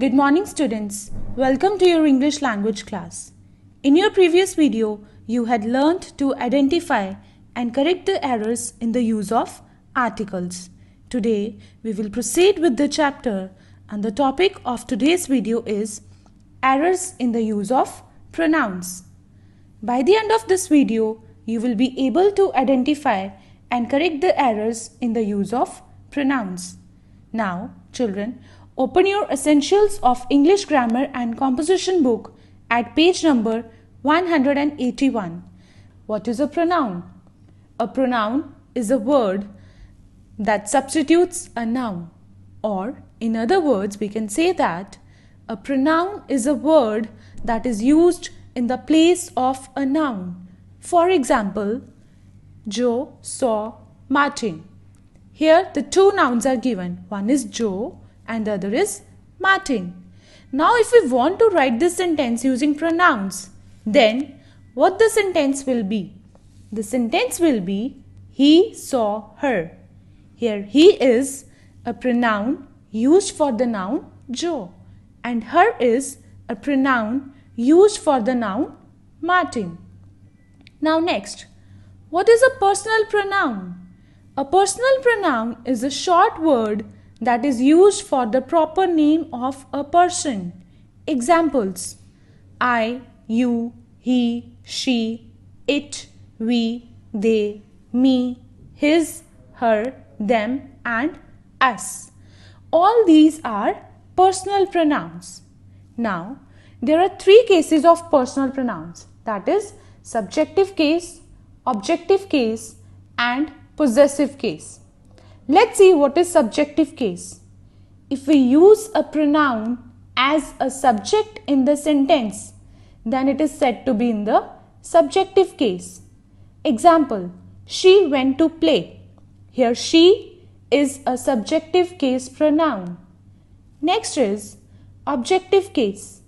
Good morning students. Welcome to your English language class. In your previous video, you had learned to identify and correct the errors in the use of articles. Today, we will proceed with the chapter and the topic of today's video is errors in the use of pronouns. By the end of this video, you will be able to identify and correct the errors in the use of pronouns. Now, children, open your Essentials of English Grammar and Composition book at page number 181. What is a pronoun? A pronoun is a word that substitutes a noun. Or, in other words, we can say that a pronoun is a word that is used in the place of a noun. For example, Joe saw Martin. Here the two nouns are given. One is Joe and the other is Martin. Now if we want to write this sentence using pronouns, then what the sentence will be? The sentence will be he saw her. Here he is a pronoun used for the noun Joe and her is a pronoun used for the noun Martin. Now next, what is a personal pronoun? A personal pronoun is a short word that is used for the proper name of a person. Examples: I, you, he, she, it, we, they, me, his, her, them and us. All these are personal pronouns. Now, there are three cases of personal pronouns, that is subjective case, objective case and possessive case. Let's see what is subjective case. If we use a pronoun as a subject in the sentence, then it is said to be in the subjective case. Example, she went to play. Here she is a subjective case pronoun. Next is objective case.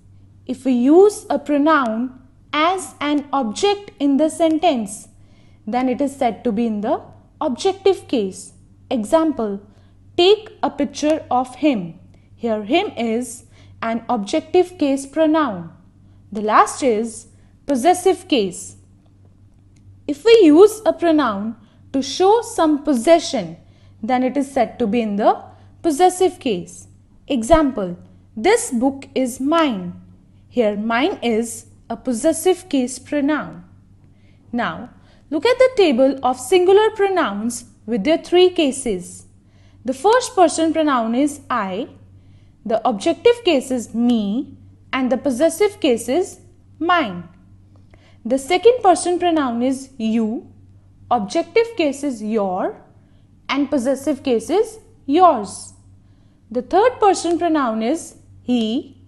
If we use a pronoun as an object in the sentence, then it is said to be in the objective case. Example, take a picture of him. Here him is an objective case pronoun. The last is possessive case. If we use a pronoun to show some possession, then it is said to be in the possessive case. Example, this book is mine. Here mine is a possessive case pronoun. Now, look at the table of singular pronouns with their three cases. The first person pronoun is I, the objective case is me and the possessive case is mine. The second person pronoun is you, objective case is your and possessive case is yours. The third person pronoun is he,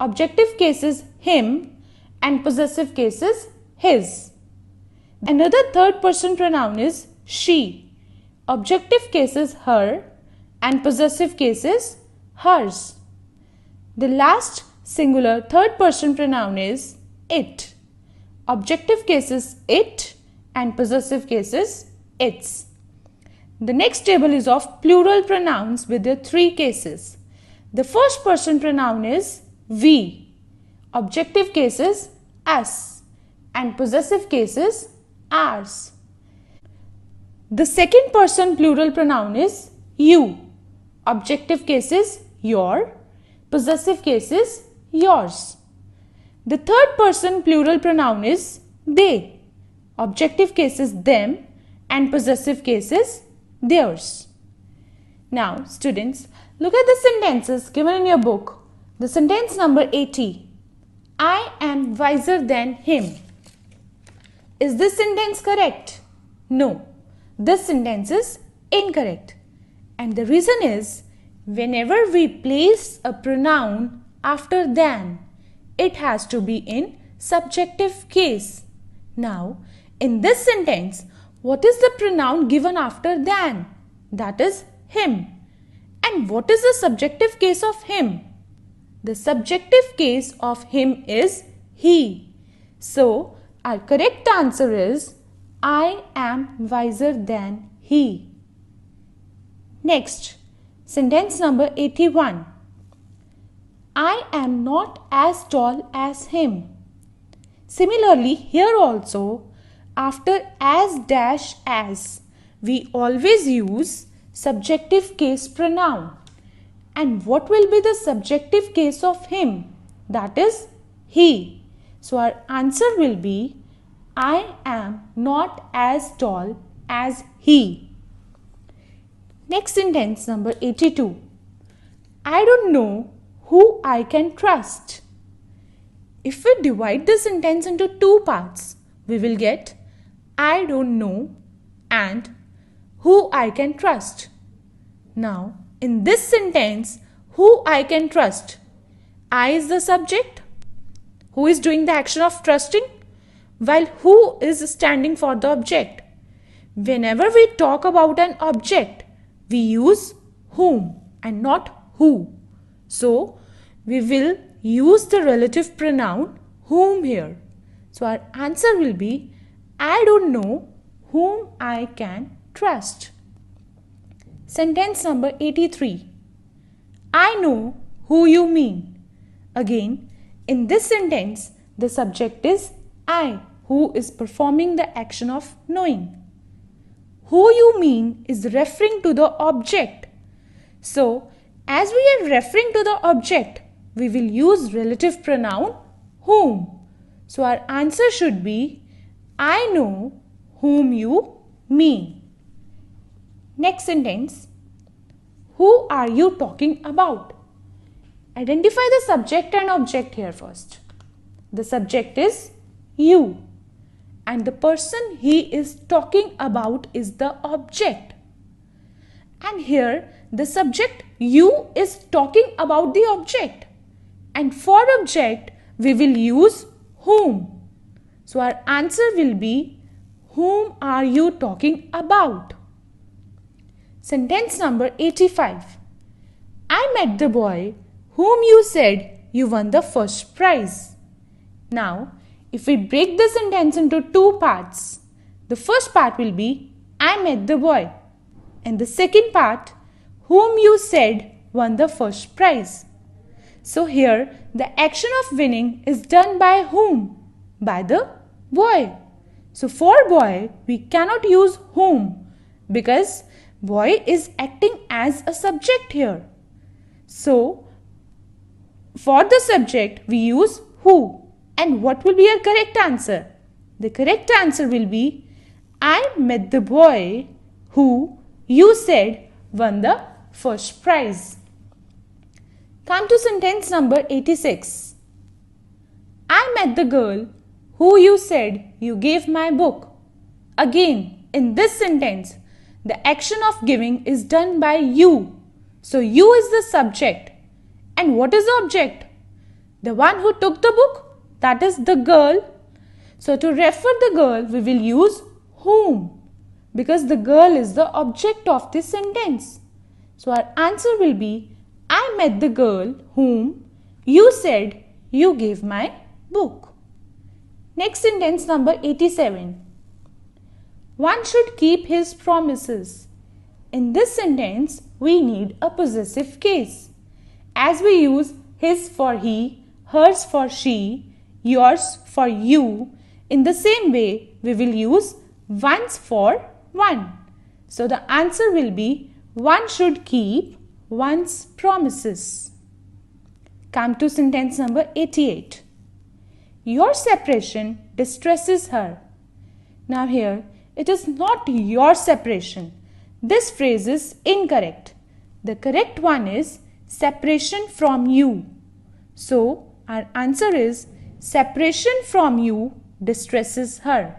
objective case is him and possessive case is his. Another third person pronoun is she. Objective case is her and possessive case is hers. The last singular third person pronoun is it. Objective case is it and possessive case is its. The next table is of plural pronouns with their three cases. The first person pronoun is we. Objective case is us and possessive case is ours. The second person plural pronoun is you. Objective case is your. Possessive case is yours. The third person plural pronoun is they. Objective case is them and possessive case is theirs. Now, students, look at the sentences given in your book. The sentence number 80. I am wiser than him. Is this sentence correct? No. This sentence is incorrect. And the reason is, whenever we place a pronoun after than, it has to be in subjective case. Now, in this sentence, what is the pronoun given after than? That is him. And what is the subjective case of him? The subjective case of him is he. So, our correct answer is I am wiser than he. Next, sentence number 81. I am not as tall as him. Similarly, here also, after as dash as, we always use subjective case pronoun. And what will be the subjective case of him? That is he. So our answer will be I am not as tall as he. Next sentence number 82. I don't know who I can trust. If we divide the sentence into two parts, we will get I don't know and who I can trust. Now, in this sentence, who I can trust? I is the subject. Who is doing the action of trusting? While who is standing for the object. Whenever we talk about an object, we use whom and not who. So, we will use the relative pronoun whom here. So, our answer will be I don't know whom I can trust. Sentence number 83. I know who you mean. Again, in this sentence, the subject is I, who is performing the action of knowing. Who you mean is referring to the object. So, as we are referring to the object, we will use relative pronoun whom. So, our answer should be I know whom you mean. Next sentence. Who are you talking about? Identify the subject and object here first. The subject is you. And the person he is talking about is the object. And here the subject you is talking about the object. And for object we will use whom. So our answer will be whom are you talking about? Sentence number 85. I met the boy whom you said you won the first prize. Now, if we break the sentence into two parts, the first part will be I met the boy and the second part whom you said won the first prize. So here the action of winning is done by whom? By the boy. So for boy we cannot use whom because boy is acting as a subject here. So for the subject we use who. And what will be our correct answer? The correct answer will be I met the boy who you said won the first prize. Come to sentence number 86. I met the girl who you said you gave my book. Again, in this sentence, the action of giving is done by you. So you is the subject. And what is the object? The one who took the book? That is the girl. So to refer the girl, we will use whom because the girl is the object of this sentence. So our answer will be I met the girl whom you said you gave my book. Next sentence number 87. One should keep his promises. In this sentence, we need a possessive case. As we use his for he, hers for she, yours for you, in the same way we will use one's for one. So the answer will be one should keep one's promises. Come to sentence number 88. Your separation distresses her. Now here it is not your separation. This phrase is incorrect. The correct one is separation from you. So our answer is separation from you distresses her.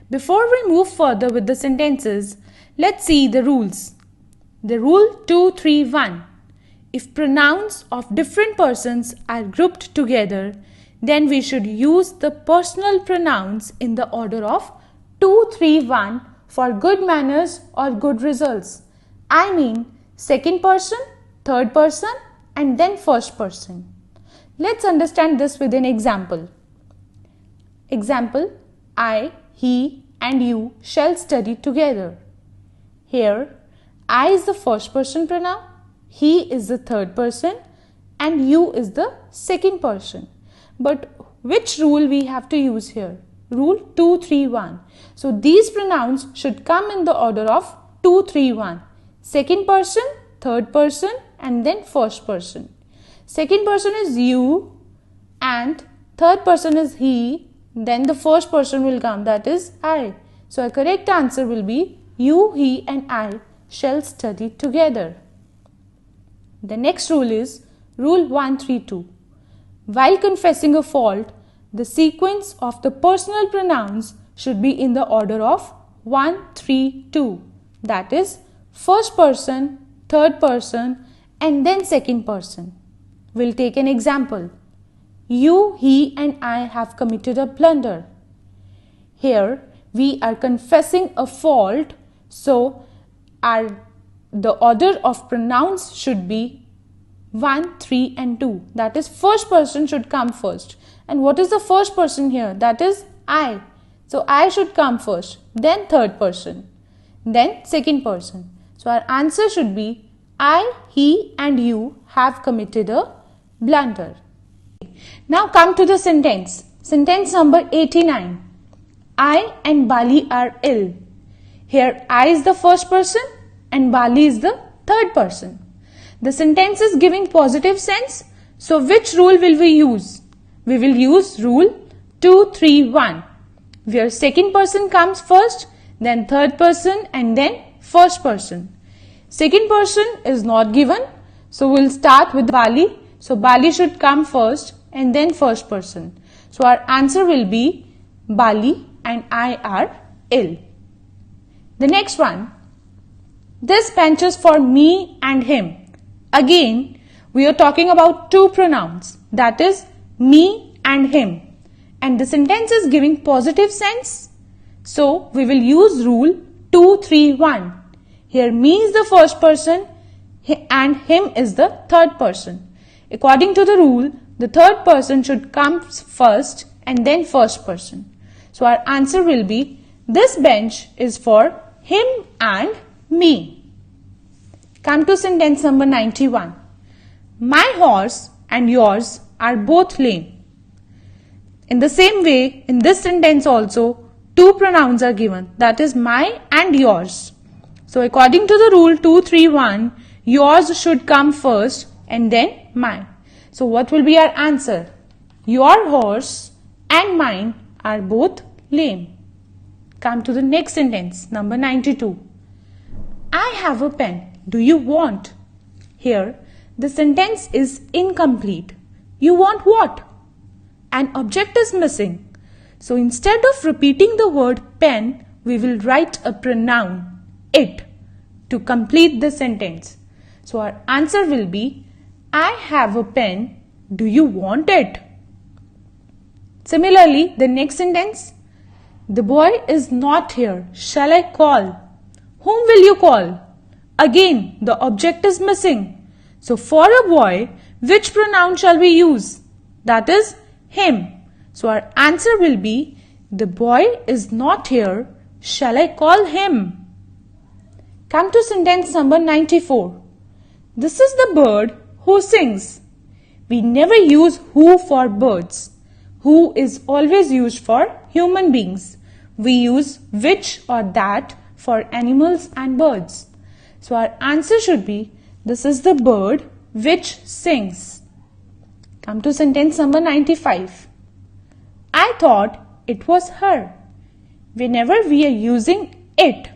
Before we move further with the sentences, let's see the rules. The rule 231. If pronouns of different persons are grouped together, then we should use the personal pronouns in the order of 2, 3, 1 for good manners or good results. I mean second person, third person and then first person. Let's understand this with an example. Example, I, he and you shall study together. Here, I is the first person pronoun, he is the third person and you is the second person. But which rule we have to use here? Rule 2, 3, 1. So these pronouns should come in the order of 2, 3, 1. Second person, third person, and then first person. Second person is you and third person is he. Then the first person will come, that is I. So a correct answer will be you, he and I shall study together. The next rule is Rule 132. While confessing a fault, the sequence of the personal pronouns should be in the order of 1, 3, 2. That is first person, third person and then second person. We'll take an example. You, he and I have committed a blunder. Here we are confessing a fault, so the order of pronouns should be 1, 3 and 2. That is first person should come first. And what is the first person here? That is I. So I should come first, then third person, then second person. So our answer should be I, he and you have committed a blunder. Now come to the sentence. Sentence number 89. I and Bali are ill. Here I is the first person and Bali is the third person. The sentence is giving positive sense. So which rule will we use? We will use rule 2, 3, 1. Where second person comes first, then third person and then first person. Second person is not given. So we'll start with Bali. So Bali should come first and then first person. So our answer will be Bali and I are ill. The next one. This bench is for me and him. Again, we are talking about two pronouns. That is me and him. And the sentence is giving positive sense. So we will use rule 2, 3, 1. Here me is the first person and him is the third person. According to the rule, the third person should come first and then first person. So our answer will be this bench is for him and me. Come to sentence number 91. My horse and yours are both lame. In the same way, in this sentence also, two pronouns are given. That is my and yours. So according to the rule 2, 3, 1, yours should come first and then mine. So what will be our answer? Your horse and mine are both lame. Come to the next sentence, number 92. I have a pen. Do you want? Here, the sentence is incomplete. You want what? An object is missing. So instead of repeating the word pen, we will write a pronoun, it, to complete the sentence. So our answer will be, I have a pen. Do you want it? Similarly, the next sentence, the boy is not here. Shall I call? Whom will you call? Again, the object is missing. So for a boy, which pronoun shall we use? That is him. So our answer will be, the boy is not here. Shall I call him? Come to sentence number 94. This is the bird who sings. We never use who for birds. Who is always used for human beings. We use which or that for animals and birds. So our answer should be, this is the bird which sings. Come to sentence number 95. I thought it was her. Whenever we are using it,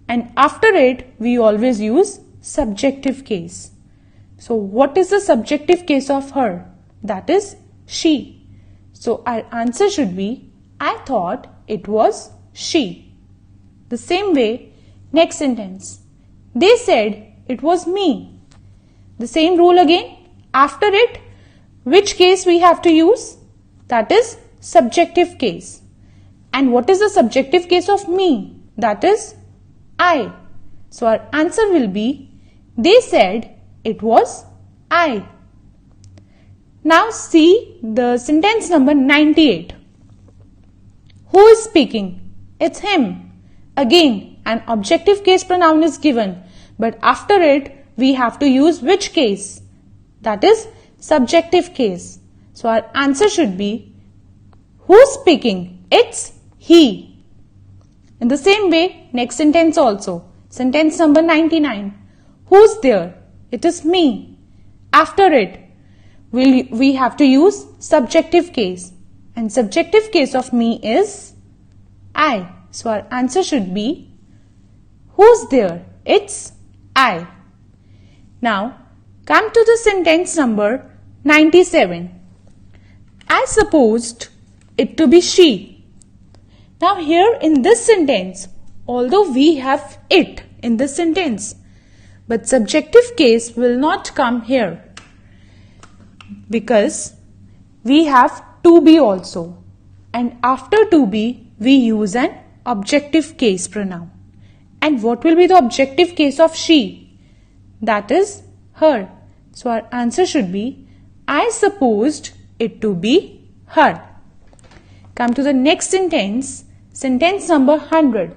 and after it we always use subjective case. So what is the subjective case of her? That is she. So our answer should be, I thought it was she. The same way, next sentence. They said it was me. The same rule again. After it, which case we have to use? That is subjective case. And what is the subjective case of me? That is I. So our answer will be, they said it was I. Now see the sentence number 98. Who is speaking? It's him. Again, an objective case pronoun is given, but after it we have to use which case? that is subjective case. So our answer should be, who's speaking? It's he. In the same way, next sentence also. Sentence number 99. Who's there? It is me. After it, we have to use subjective case. And subjective case of me is I. So our answer should be, who's there? It's I. Now, come to the sentence number 97. I supposed it to be she. Now here in this sentence, although we have it in this sentence, but subjective case will not come here because we have to be also, and after to be we use an objective case pronoun. And what will be the objective case of she? That is her. So our answer should be, I supposed it to be her. Come to the next sentence, sentence number 100.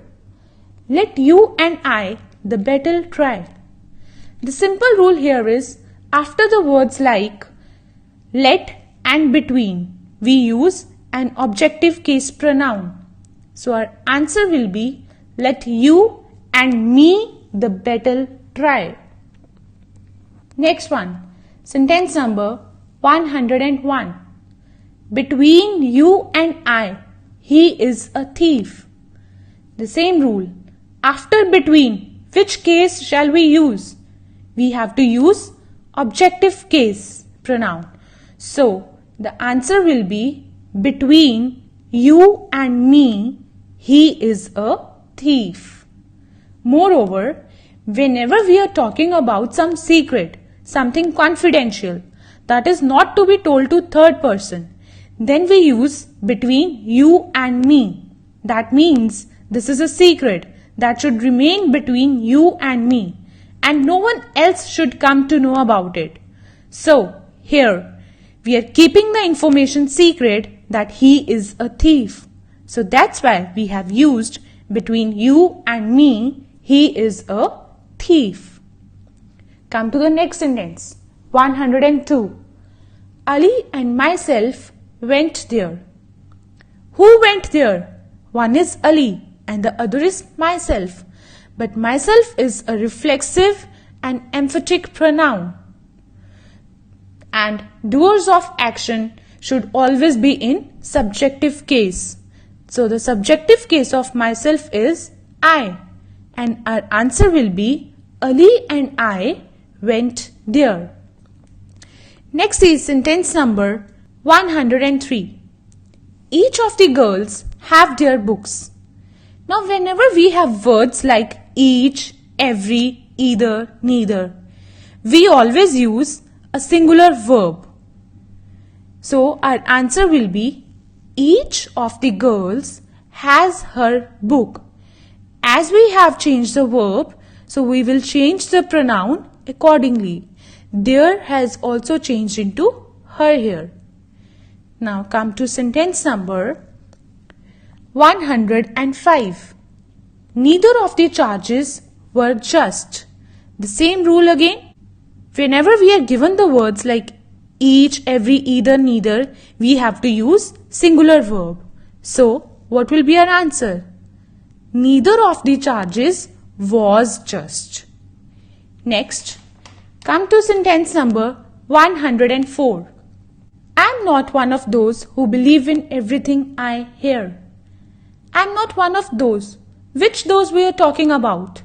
Let you and I the battle try. The simple rule here is, after the words like let and between, we use an objective case pronoun. So our answer will be, let you and me the battle try. Next one, sentence number 101. Between you and I, he is a thief. The same rule. After between, which case shall we use? We have to use objective case pronoun. So the answer will be, between you and me, he is a thief. Moreover, whenever we are talking about some secret, something confidential, that is not to be told to third person, then we use between you and me. That means this is a secret that should remain between you and me, and no one else should come to know about it. So here we are keeping the information secret that he is a thief. So that's why we have used between you and me, he is a thief. Come to the next sentence, 102. Ali and myself went there. Who went there? One is Ali and the other is myself. But myself is a reflexive and emphatic pronoun. And doers of action should always be in subjective case. So the subjective case of myself is I. And our answer will be, Ali and I went there. Next is sentence number 103. Each of the girls have their books. Now whenever we have words like each, every, either, neither, we always use a singular verb. So our answer will be, each of the girls has her book. As we have changed the verb, so we will change the pronoun accordingly. There has also changed into her here. Now come to sentence number 105. Neither of the charges were just. The same rule again. Whenever we are given the words like each, every, either, neither, we have to use singular verb. So what will be our answer? Neither of the charges was just. Next, come to sentence number 104. I am not one of those who believe in everything I hear. I am not one of those. Which those we are talking about?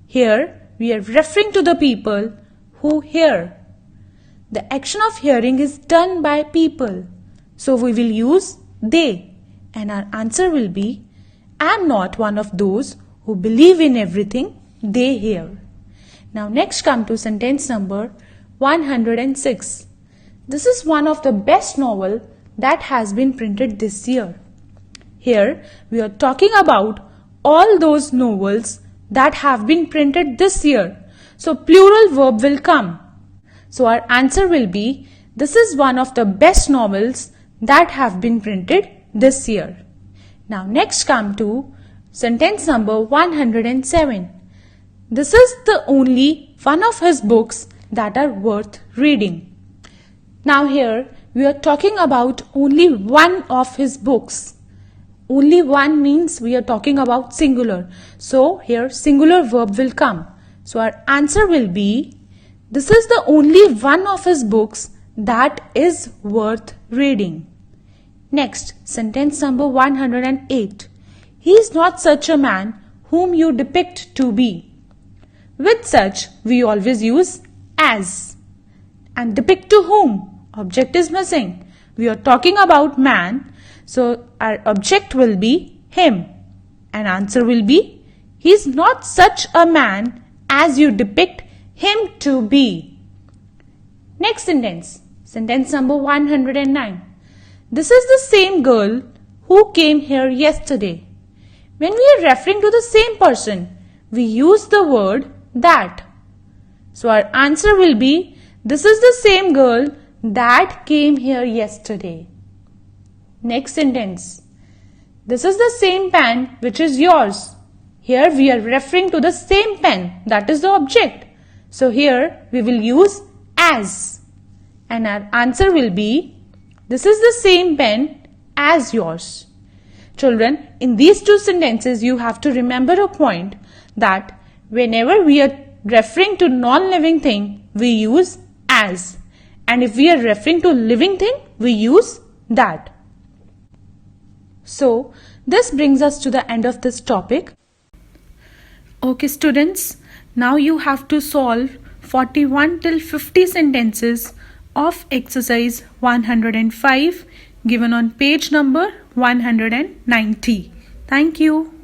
Here we are referring to the people who hear. The action of hearing is done by people. So we will use they. And our answer will be, I am not one of those who believe in everything they hear. Now next come to sentence number 106. This is one of the best novel that has been printed this year. Here we are talking about all those novels that have been printed this year. So plural verb will come. So our answer will be, this is one of the best novels that have been printed this year. Now next come to sentence number 107. This is the only one of his books that are worth reading. Now here we are talking about only one of his books. Only one means we are talking about singular. So here singular verb will come. So our answer will be, this is the only one of his books that is worth reading. Next, sentence number 108. He is not such a man whom you depict to be. With such, we always use as. And depict to whom? Object is missing. We are talking about man, so our object will be him. And answer will be, he is not such a man as you depict him to be. Next sentence, sentence number 109. This is the same girl who came here yesterday. When we are referring to the same person, we use the word that. So our answer will be, this is the same girl that came here yesterday. Next sentence. This is the same pen which is yours. Here we are referring to the same pen, that is the object. So here we will use as. And our answer will be, this is the same pen as yours. Children, in these two sentences you have to remember a point, that whenever we are referring to non-living thing, we use as. And if we are referring to living thing, we use that. So, this brings us to the end of this topic. Okay students, now you have to solve 41 till 50 sentences of exercise 105 given on page number 190. Thank you.